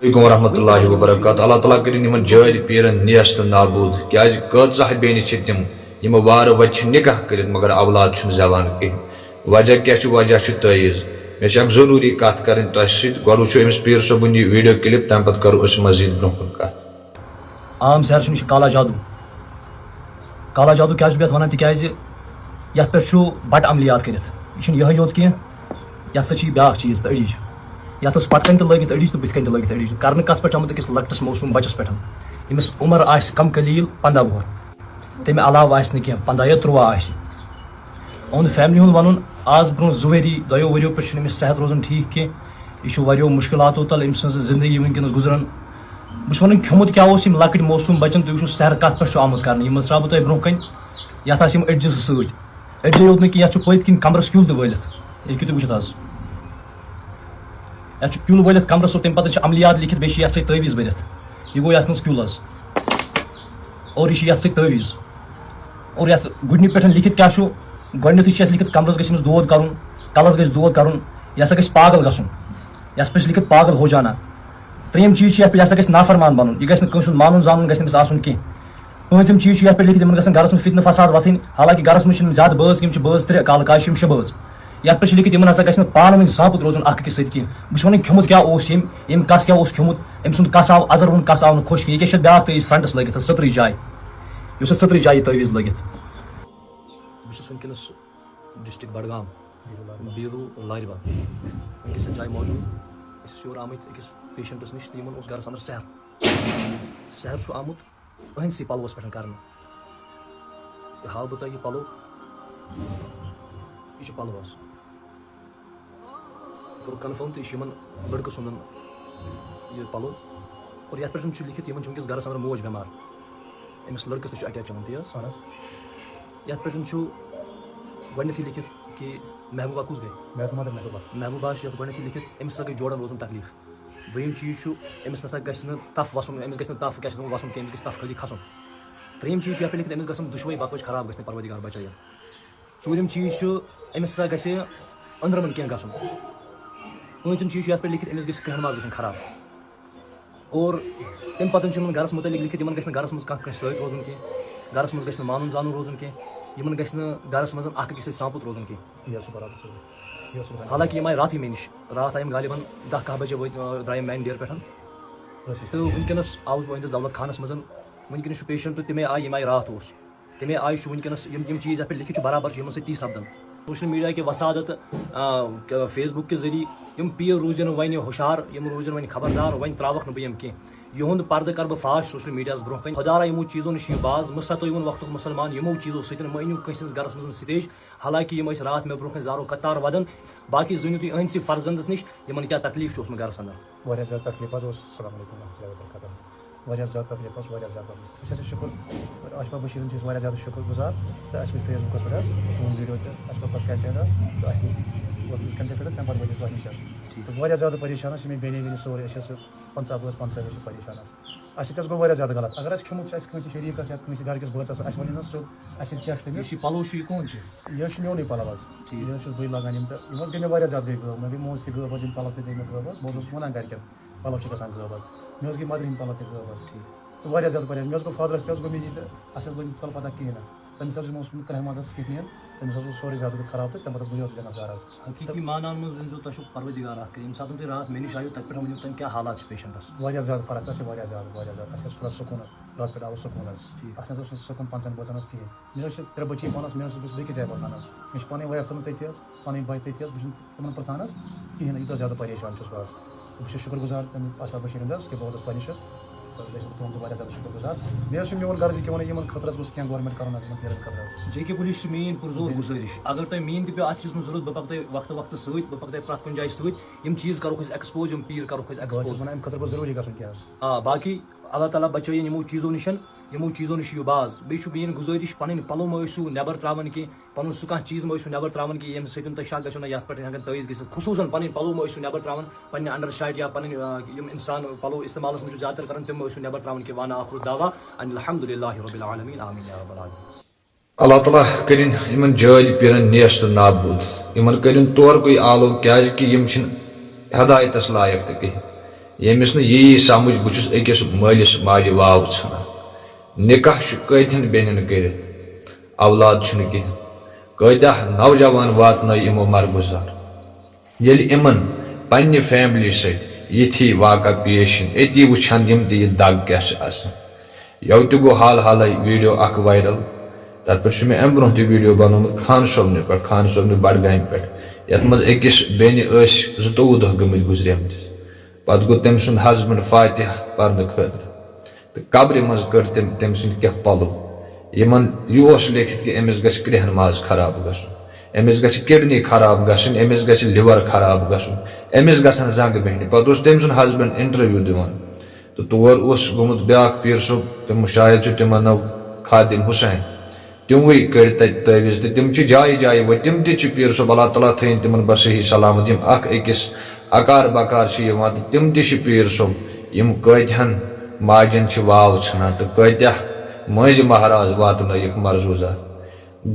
علیکم ورحمۃ اللہ وبرکاتہ. اللہ تعالیٰ کٔرِنۍ یِمن جٲرۍ پیرن نیس تہٕ نابوٗد. کیازِ کۭژاہ بیٚنہِ چھِ تِم یِم وارٕ وتہِ چھِ نکاح کٔرِتھ مگر اولاد چھُنہٕ زٮ۪وان کِہیٖنۍ. وجہ کیاہ چھُ؟ وجہ چھُ تٲویٖز. مےٚ چھِ اکھ ضروٗری کتھ کَرٕنۍ تۄہہِ سۭتۍ. گۄڈٕ وٕچھو أمِس پیٖر صٲبُن یہِ ویٖڈیو کلِپ, تَمہِ پتہٕ کرو أسۍ مزیٖد برونٛہہ کُن کتھ. عام سیر چھُنہٕ, یہِ چھُ کالا جادوٗ. کالا جادوٗ کیٛازِ چھُ بہٕ یتھ وَنان؟ تِکیٛازِ یتھ پٮ۪ٹھ چھُ بَٹہٕ عملیات کٔرِتھ. یہِ چھُنہٕ یِہوٚے یوت کینٛہہ, یتھ سۭتۍ چھُ یہِ بیٛاکھ چیٖز تہٕ أڑِج. یتھ اوس پتہٕ کَنۍ تہِ لٲگِتھ أڑِج تہٕ بٕتھِ کَنۍ تہِ لٲگِتھ أڑِج. کرنہٕ کس پٮ۪ٹھ چھُ آمُت أکِس لۄکٹِس موسوٗم بچس پٮ۪ٹھ, ییٚمِس عُمر آسہِ کم قلیٖل 15 وُہُر. تَمہِ علاوٕ آسہِ نہٕ کینٛہہ, 15 یا 13 آسہِ. اُہُنٛد فیملی ہُنٛد وَنُن, آز برونٛہہ 2 ؤری 2 ؤرِیو پٮ۪ٹھ چھُنہٕ أمِس صحت روزان ٹھیٖک کینٛہہ. یہِ چھُ واریاہو مُشکِلاتو تل أمۍ سٕنٛز زندگی وٕنکیٚنس گُزران. بہٕ چھُس وَنان کھیوٚمُت کیٛاہ اوس یِم لۄکٕٹۍ موسوٗم بچن, تُہۍ وٕچھِو سحر کتھ پٮ۪ٹھ چھُ آمُت کرنہٕ. یِم ترٛاوٕ بہٕ تۄہہِ برونٛہہ کَنۍ. یتھ آسہِ یِم أڑجہِ سۭتۍ. أڑجے یوت نہٕ کینٛہہ, یتھ چھُ پٔتۍ کِنۍ کمرس کیُل تہِ وٲلِتھ. یہِ ہیٚکِو تُہۍ وٕچھِتھ حظ. یتھ چھُ کیُل وٲلِتھ کمرس, تَمہِ پتہٕ چھِ عملیات لیکھِتھ, بیٚیہِ چھِ یتھ سۭتۍ تٲویٖز بٔرِتھ. یہِ گوٚو یتھ منٛز کیُل حظ, اور یہِ چھِ یتھ سۭتۍ تٲویٖز. اور یتھ گۄڈنِکۍ پٮ۪ٹھ لیکھِتھ کیٛاہ چھُ؟ گۄڈنیٚتھٕے چھِ یتھ لیکھِتھ کمرس گژھِ أمِس دود کرُن, کلس گژھِ دود کرُن, یہِ ہسا گژھِ پاگل گژھُن. یتھ پٮ۪ٹھ چھِ لیکھِتھ پاگل ہو جانا. 3یِم چیٖز چھِ یتھ پٮ۪ٹھ, یہِ ہسا گژھِ نافرمان بنُن. یہِ گژھِ نہٕ کٲنٛسہِ ہُنٛد مانُن زانُن گژھِ نہٕ أمِس آسُن کینٛہہ. 5یِم چیٖز چھِ یتھ پٮ۪ٹھ لیکھِتھ, یِمن گژھن گرس منٛز فتنہٕ فساد وۄتھٕنۍ. حالانکہِ گرس منٛز چھِنہٕ زیادٕ بٲژ, یِم چھِ بٲژ 3, کالہٕ کاج چھِ یِم 6 بٲژ. یتھ پٮ۪ٹھ چھِ لیکھِتھ یِمن ہسا گژھِ نہٕ پانہٕ ؤنۍ زانٛپُت روزُن اکھ أکِس سۭتۍ کینٛہہ. بہٕ چھُس وَنان کھیوٚمُت کیٛاہ اوس ییٚمۍ کس کیٛاہ اوس کھیوٚمُت. أمۍ سُنٛد کس آو ازر ہُنٛد کس آو نہٕ خۄش کینٛہہ. یہِ کیٛاہ چھِ بیٛاکھ تٲویٖز فرنٹس لٲگِتھ حظ, 17 جایہِ. یُس حظ 17 جایہِ تٲویٖز لٲگِتھ. بہٕ چھُس وٕنکیٚنس ڈسٹرک بڈگام, بیٖروٗ لارِ بل وٕنکیٚس یتھ جایہِ موٗجوٗد. أسۍ ٲسۍ یور آمٕتۍ أکِس پیشنٹس نِش تہٕ یِمن اوس گرس انٛدر سحر. سحر چھُ آمُت أہنٛدسٕے پلوس پٮ۪ٹھ کرنہٕ. یہِ ہاوٕ بہٕ تۄہہِ یہِ پلو. یہِ چھُ پلو حظ. یہِ کوٚر کنفٲرم تہٕ یہِ چھُ یِمن لڑکہٕ سُنٛد یہِ پلو. اور یتھ پٮ۪ٹھ چھُ لیکھِتھ یِمن چھُ وٕنکیٚس گرس انٛدر موج بٮ۪مار. أمِس لڑکس تہِ چھُ اٹیک چلان تی حظ. یتھ پٮ۪ٹھ چھُ گۄڈنیٚتھٕے لیکھِتھ کہِ محبوٗبا کُس گٔے؟ محبوٗبا چھُ یتھ گۄڈنیٚتھٕے لیکھِتھ. أمِس ہسا گٔے جوڑن روزُن تکلیٖف. 2یِم چیٖز چھُ, أمِس نسا گژھِ نہٕ تف وسُن. أمِس گژھِ نہٕ تف کیٛاہ چھِ وَسُن کینٛہہ, أمِس گژھِ تف خٲلی کھسُن. 3یِم چیٖز چھِ یتھ پٮ۪ٹھ لیکھِتھ, أمِس گژھن دُشوَے بکوٲج خراب گژھِ نہٕ پروردِگار بچٲیِن. 4یِم چیٖز چھُ, أمِس ہسا گژھِ أنٛدرمن کینٛہہ گژھُن. 5یِم چیٖز چھُ یتھ پٮ۪ٹھ لیکھِتھ, أمِس گژھِ کرٛہُن ماز گژھُن خراب. اور تَمہِ پتہٕ چھُ یِمن گرس مُتعلق لیکھِتھ, یِمن گژھِ نہٕ گرس منٛز کانٛہہ کٲنٛسہِ سۭتۍ روزُن کینٛہہ. گرس منٛز گژھِ نہٕ مانُن زانُن روزُن کینٛہہ. یِمن گژھِ نہٕ گرس منٛز اکھ أکِس سۭتۍ سانٛپُت روزُن کینٛہہ. حالانکہِ یِم آیہِ راتھٕے مےٚ نِش. راتھ آیہِ یِم غالبن 10-11 بجے درٛاے یِم میانہِ ڈیرٕ پٮ۪ٹھ. تہٕ وٕنکیٚنس آوُس بہٕ أہنٛدِس دولت خانس منٛز. وٕنکیٚنس چھُ پیشنٹ تَمے آیہِ ییٚمہِ آیہِ راتھ اوس. تَمے آیہِ چھُ وٕنکیٚنس یِم چیٖز یتھ پٮ۪ٹھ لیکھِتھ چھُ برابر چھُ یِمن سۭتۍ تی سپدان. سوشل میٖڈیا کہِ وسادت, فیس بُک کہِ ذٔریعہٕ یِم پیٖر روٗزِن وۄنۍ ہُشار, یِم روٗزِن وۄنۍ خبردار. وۄنۍ ترٛاوکھ نہٕ بہٕ یِم کینٛہہ. یِہُنٛد پردٕ کرٕ بہٕ فاش سوشل میٖڈیاہس برونٛہہ کَنۍ. خۄدا را یِمو چیٖزو نِش یِیِو باز. مہٕ سَتٲیِو یِمن وقتُک مُسلمان یِمو چیٖزو سۭتۍ. مہٕ أنِو کٲنٛسہِ ہِنٛدِس گرس منٛز سِتیج. حالانکہِ یِم ٲسۍ راتھ مےٚ برونٛہہ کَنۍ زارو کتار ودان. باقٕے زٲنِو تُہۍ أہنٛدسٕے فرزنٛدس نِش یِمن کیٛاہ تکلیٖف چھُ اوسمُت گرس انٛدر. واریاہ زیادٕ تکلیٖف حظ اوس. السلام علیکُم ورحمتہ اللہ وبرکاتہ. واریاہ زیادٕ تکلیٖف اوس, واریاہ زیادٕ. أسۍ حظ چھِ شُکُر آشفا بشیٖرن چھِ أسۍ واریاہ زیادٕ شُکُر گُزار. تہٕ اَسہِ وٕچھ فیس بُکس پٮ۪ٹھ حظ تُہُنٛد ویٖڈیو تہِ. اَسہِ کوٚر پتہٕ کَنٹیکٹ حظ, تہٕ اَسہِ نِش ووت کَنٹیکٹ تہٕ تَمہِ پتہٕ وٲتۍ أسۍ تۄہہِ نِش حظ. تہٕ واریاہ زیادٕ پریشان حظ چھِ مےٚ بیٚنہِ ویٚنہِ سورُے. أسۍ حظ 50 بٲژ 50 چھِ پریشان حظ. اَسہِ سۭتۍ حظ گوٚو واریاہ زیادٕ غلط. اگر اَسہِ کھیوٚمُت چھُ اَسہِ کٲنٛسہِ شریٖکس یا کٲنٛسہِ گرِکِس بٲژس, اَسہِ وَنہِ نہٕ سیوٚد اَسہِ کیٛاہ چھُ تٔمِس. یہِ پلو چھُ, یہِ کون چھُ؟ یہِ حظ چھُ میونُے پلو حظ. یہِ حظ چھُس بٕے لاگان یِم. تہٕ یِم حظ گٔے مےٚ واریاہ زیادٕ گٔے غٲب. مےٚ گٔے موج تہِ غٲب حظ, یِم پلو تہِ گٔے مےٚ غٲب حظ. بہٕ اوسُس وَنان گرِکٮ۪ن پلو چھِ گژھان غٲب حظ. مےٚ حظ گٔے مدرِ ہِنٛدۍ پلو تہِ غٲب حظ. تہٕ واریاہ زیادٕ پریشان. مےٚ حظ گوٚو فادرس تہِ حظ گوٚو مےٚ یہِ. تہٕ اَسہِ حظ لٔج نہٕ پتہ کِہیٖنۍ نہٕ. تٔمِس حظ اوس نہٕ کرٛہہِ منٛز حظ کِہیٖنۍ. تٔمِس حظ اوس سورُے زیادٕ خراب. تہٕ تَمہِ پتہٕ حظ گوٚو یہِ جناب دار حظ. حقیٖقی مانان منٛز ؤنۍزیو تۄہہِ چھُو پروردِگار اکھ. ییٚمہِ ساتہٕ تُہۍ راتھ مےٚ نِش آیِو تَتہِ پٮ۪ٹھ ؤنِو تۄہہِ کیٛاہ حالات چھِ پیشنٹس. واریاہ زیادٕ فرق حظ چھِ, واریاہ زیادٕ واریاہ زیادٕ. اَسہِ حظ چھُ سکوٗن راتہٕ پٮ۪ٹھ آو سکوٗن حظ. اَسہِ حظ اوس نہٕ سکوٗن 5 بٲژن حظ کِہیٖنۍ. مےٚ حظ چھِ 3 بچی پانس. مےٚ حظ چھُس بیٚکِس جایہِ باسان حظ. مےٚ چھِ پنٕنۍ وایف ژھٕنمٕژ تٔتھی حظ, پنٕنۍ بچہِ تٔتھی حظ. بہٕ چھُس تِمن پرژھان حظ کِہیٖنۍ نہٕ. یوٗتاہ زیادٕ پریشان چھُس بہٕ حظ. بہٕ چھُس شُکر گُزار تَمہِ آشفا بشیٖر ہُنٛد حظ, کہِ بہٕ ووتُس تۄہہِ نِش. تہٕ بیٚیہِ چھُس بہٕ تُہُنٛد تہِ واریاہ زیادٕ شُکر گُزار. بیٚیہِ حظ چھُ میون غرض یہِ کہِ وَنہٕ یِمن خٲطرٕ حظ گوٚژھ کینٛہہ گورمینٹ کرُن حظ یِمن پیرن خٲطرٕ حظ. جے کے پُلیٖس چھِ میٲنۍ پُرزور گُزٲرِش. اگر تۄہہِ میٲنۍ تہِ پیٚو اَتھ چیٖزس منٛز ضروٗرت, بہٕ پَکہٕ تۄہہِ وقتہٕ وقتہٕ سۭتۍ. بہٕ پَکہٕ تۄہہِ پرٛٮ۪تھ کُنہِ جایہِ سۭتۍ. یِم چیٖز کَرہوکھ أسۍ ایٚکٕسپوز, یِم پیٖر کَرہوکھ أسۍ ایٚکٕسپوز. اَمہِ خٲطرٕ گوٚژھ ضروٗری گژھُن کینٛہہ حظ. باقٕے اللہ تعالیٰ بچٲیِن یِمو چیٖزو نِش. یِمو چیٖزو نِش یِیِو باز. بیٚیہِ چھُ میٲنۍ گُزٲرِش, پَنٕنۍ پَلو مہ ٲسِو نٮ۪بر ترٛاوان کینٛہہ. پَنُن سُہ کانٛہہ چیٖز مہ ٲسِو نٮ۪بر ترٛاوان کینٛہہ ییٚمہِ سۭتۍ تۄہہِ شک گژھِو نہ یَتھ پٮ۪ٹھ ہٮ۪کن تٲویٖز گٔژھِتھ. خصوٗصن پَنٕنۍ پَلو مہ ٲسِو نٮ۪بر ترٛاوان. پنٕنہِ انڈر شارٹ یا پَنٕنۍ یِم اِنسان پَلو اِستعمالَس منٛز چھُ زیادٕ تر کران, تِم مہ ٲسِو نٮ۪بر ترٛاوان کینٛہہ. وانا آخرُ دعوا ان الحمدُ للہ رب العالمین. آمیٖن یا رب العالمین. اللہ تعالیٰ کٔرِنۍ یِمن جٲرۍ پیرن نیس تہٕ نابوٗد. یِمن کٔرِنۍ تورکُے آلو, کیازِ کہِ یِم چھِنہٕ ہدایتس لایق تہِ کِہیٖنۍ. ییٚمِس نہٕ یی سمجھ بہٕ چھُس أکِس مٲلِس ماجہِ واو ژھٕنان نِکاح چھُ کۭتہن بیٚنٮ۪ن کٔرِتھ اولاد چھُنہٕ کِہیٖنۍ کۭتیاہ نوجوان واتنٲے یِمو مرگُزار ییٚلہِ یِمن پننہِ فیملی سۭتۍ یِتھی واقع پیش یِن أتی وٕچھن یِم تہِ یہِ دگ کیاہ چھِ آسان یوٕ تہِ گوٚو حال حالٕے ویٖڈیو اکھ وایرل تتھ پٮ۪ٹھ چھُ مےٚ امہِ برونٛہہ تہِ ویٖڈیو بنومُت خان صٲبنہِ پٮ۪ٹھ خان صٲبنہِ بڈگامہِ پٮ۪ٹھ یتھ منٛز أکِس بیٚنہِ ٲسۍ 22 دۄہ گٔمٕتۍ گُزریمٕتِس پتہٕ گوٚو تٔمۍ سُنٛد ہسبنٛڈ فاتح پرنہٕ خٲطرٕ تہٕ قبرِ منٛز کٔڑ تٔمۍ تٔمۍ سٕنٛدۍ کینٛہہ پلو یِمن یہِ اوس لیکھِتھ کہِ أمِس گژھِ کرٛیہن ماز خراب گژھُن أمِس گژھِ کڈنی خراب گژھٕنۍ أمِس گژھِ لِور خراب گژھُن أمِس گژھن زنٛگہٕ بیٚہنہِ پتہٕ اوس تٔمۍ سُنٛد ہسبنٛڈ انٹرویو دِوان تہٕ تور اوس گوٚمُت بیٛاکھ پیٖر صٲب تِم شاید چھُ تِمن ناو خادم حُسین تِموٕے کٔڑۍ تتہِ تٲویٖز تہٕ تِم چھِ جایہِ جایہِ وۄنۍ تِم تہِ چھِ پیٖر صٲب اللہ تعالیٰ تھٲیِن تِمن بر صحیح سلامت یِم اکھ أکِس اکار بکار چھِ یِوان تہٕ تِم تہِ چھِ پیٖر صٲب یِم کۭتہن ماجٮ۪ن چھِ واو ژھٕنان تہٕ کۭتیاہ مٲنٛزِ مہراز واتنٲیِکھ مرزوٗزار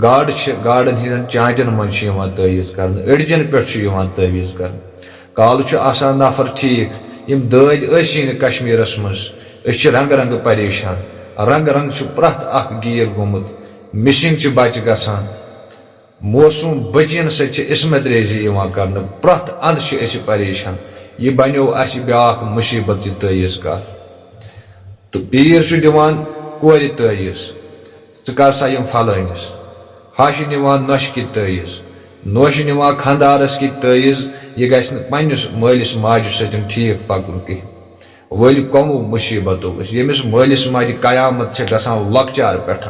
گاڈٕ چھِ گاڈن ہٕنٛدٮ۪ن چانٛٹٮ۪ن منٛز چھِ یِوان تٲویٖز کرنہٕ أڑجن پٮ۪ٹھ چھُ یِوان تٲویٖز کرنہٕ کالہٕ چھُ آسان نفر ٹھیٖک یِم دٲدۍ ٲسی نہٕ کشمیٖرس منٛز أسۍ چھِ رنگہٕ رنگہٕ پریشان رنگہٕ رنگہٕ چھُ پرٛٮ۪تھ اکھ گیٖر گوٚمُت مِسِنٛگ چھِ بچہِ گژھان موسوٗم بٔچین سۭتۍ چھِ عصمت ریزی یِوان کرنہٕ پرٛٮ۪تھ اندٕ چھِ أسۍ پریشان یہِ بنیو اَسہِ بیٛاکھ مُصیبت یہِ تٲویٖز کار تہٕ پیٖر چھُ دِوان کورِ تٲویٖز ژٕ کر سا یِم فلٲنِس ہا چھِ نِوان نۄشہِ کِتۍ تٲویٖز نۄش نِوان خانٛدارس کِتۍ تٲویٖز یہِ گژھِ نہٕ پننِس مٲلِس ماجہِ سۭتۍ ٹھیٖک پکُن کینٛہہ ؤلۍ کۄمو مُصیبتو أسۍ ییٚمِس مٲلِس ماجہِ قیامت چھِ گژھان لۄکچار پٮ۪ٹھ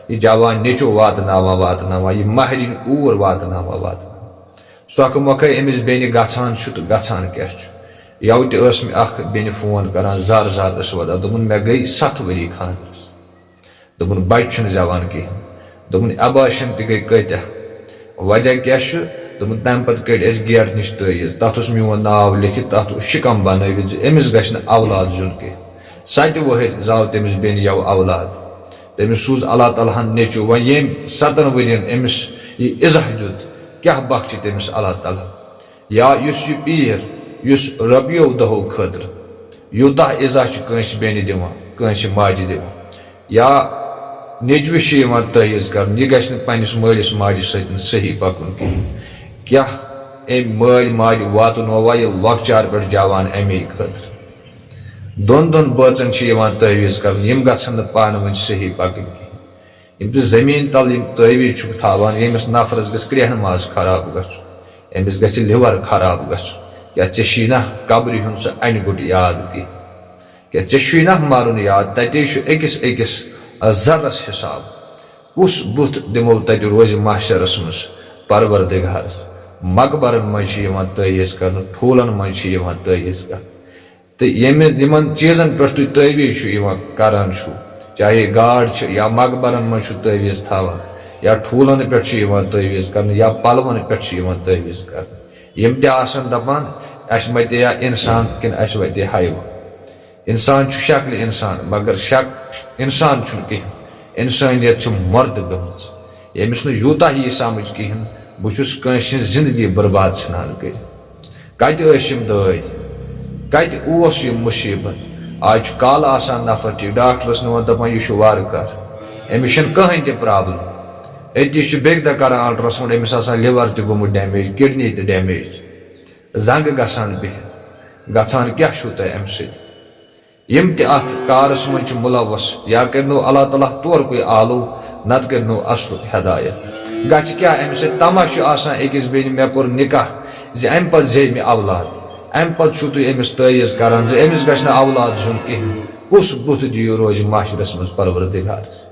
یہِ جوان نیٚچوٗ واتناوان یہِ مہرِنۍ کوٗر واتناوان سۄکھٕ مۄکھے أمِس بیٚنہِ گژھان چھُ تہٕ گژھان کیاہ چھُ یوٕ تہِ ٲس مےٚ اکھ بیٚنہِ فون کران زار زار ٲس ودان دوٚپُن مےٚ گٔے 7 ؤری خانٛدرس دوٚپُن بچہِ چھُنہٕ زٮ۪وان کِہیٖنۍ دوٚپُن ایباشن تہِ گٔے کۭتیاہ وجہ کیاہ چھُ دوٚپُن تمہِ پتہٕ کٔڑۍ اَسہِ گیٹہٕ نِش تٲویٖز تتھ اوس میون ناو لیکھِتھ تتھ اوس شِکم بنٲوِتھ زِ أمِس گژھِ نہٕ اولاد زیُن کینٛہہ 7 وٕہٕرۍ زاو تٔمِس بیٚنہِ یوٕ اولاد تٔمِس سوٗز اللہ تعالیٰ ہن نیٚچوٗ وۄنۍ ییٚمۍ 7 ؤرین أمِس یہِ عزہ دیُت کیاہ بخشہِ تٔمِس اللہ تعالیٰ یا یُس یہِ پیٖر یُس رۄپیو دۄہو خٲطرٕ یوٗتاہ عزہ چھُ کٲنٛسہِ بیٚنہِ دِوان کٲنٛسہِ ماجہِ دِوان یا نیٚچوِس چھِ یِوان تٲویٖز کرنہٕ یہِ گژھِ نہٕ پننِس مٲلِس ماجہِ سۭتۍ صحیح پکُن کِہیٖنۍ کیاہ أمۍ مٲلۍ ماجہِ واتنووا یہِ لۄکچار پٮ۪ٹھ جوان اَمے خٲطرٕ دۄن بٲژن چھِ یِوان تٲویٖز کرنہٕ یِم گژھن نہٕ پانہٕ ؤنۍ صحیح پکٕنۍ کِہیٖنۍ یِم تہِ زٔمیٖن تل یِم تٲویٖز چھُکھ تھاوان ییٚمِس نفرس گژھِ کرٛیہن ماز خراب گژھُن أمِس گژھِ لِور خراب گژھُن کیٛاہ ژےٚ چھُے نا قبرِ ہُنٛد سُہ انہِ گوٚٹ یاد کینٛہہ کیٛاہ ژےٚ چھُے نا مرُن یاد تتے چھُ أکِس زرس حساب کُس بُتھ دِمو تتہِ روزِ محشرس منٛز پروردِگارس مقبرن منٛز چھِ یِوان تٲویٖز کرنہٕ ٹھوٗلن منٛز چھِ یِوان تٲویٖز کرنہٕ تہٕ یِمن چیٖزن پٮ۪ٹھ تُہۍ تٲویٖز چھُ یِوان کران چھُو چاہے گاڈ چھِ یا مقبرن منٛز چھُ تٲویٖز تھاوان یا ٹھوٗلن پٮ۪ٹھ چھُ یِوان تٲویٖز کرنہٕ یا پلون پٮ۪ٹھ چھُ یِوان تٲویٖز کرنہٕ یِم تہِ آسان دپان اَسہِ متے یا انسان کِنہٕ اَسہِ وتے حیوان انسان چھُ شکلہِ انسان مگر انسان چھُنہٕ کِہیٖنۍ انسٲنیت چھِ مۄردٕ گٔمٕژ ییٚمِس نہٕ یوٗتاہ یی سمجھ کِہیٖنۍ بہٕ چھُس کٲنٛسہِ ہٕنٛز زندگی برباد ژھٕنان کٔرِتھ کتہِ ٲسۍ یِم دٲدۍ کتہِ اوس یہِ مُصیبت آز چھُ کالہٕ آسان نفر ٹھیٖک ڈاکٹرس نِوان دپان یہِ چھُ وارٕ کار أمِس چھنہٕ کٕہٕنۍ تہِ پرابلم أتی چھُ بیٚکہِ دۄہ کران الٹراساوُنٛڈ أمِس آسان لِور تہِ گوٚمُت ڈیمیج کڈنی تہِ ڈیمیج زنٛگہٕ گژھان بِہِتھ گژھان کیاہ چھُو تۄہہِ امہِ سۭتۍ یِم تہِ اتھ کارس منٛز چھِ مُلوث یا کٔرنو اللہ تعالیٰ تورکُے آلو نتہٕ کٔرنو اصلُک ہدایت گژھِ کیاہ امہِ سۭتۍ تماہ چھُ آسان أکِس بیٚنہِ مےٚ کوٚر نکاح زِ امہِ پتہٕ زیٚیہِ مےٚ اولاد امہِ پتہٕ چھُو تُہۍ أمِس تٲویٖز کران زِ أمِس گژھِ نہٕ اولاد زیُن کِہیٖنۍ کُس بُتھ دِیِو روزِ معاشرس منٛز پروردِگارس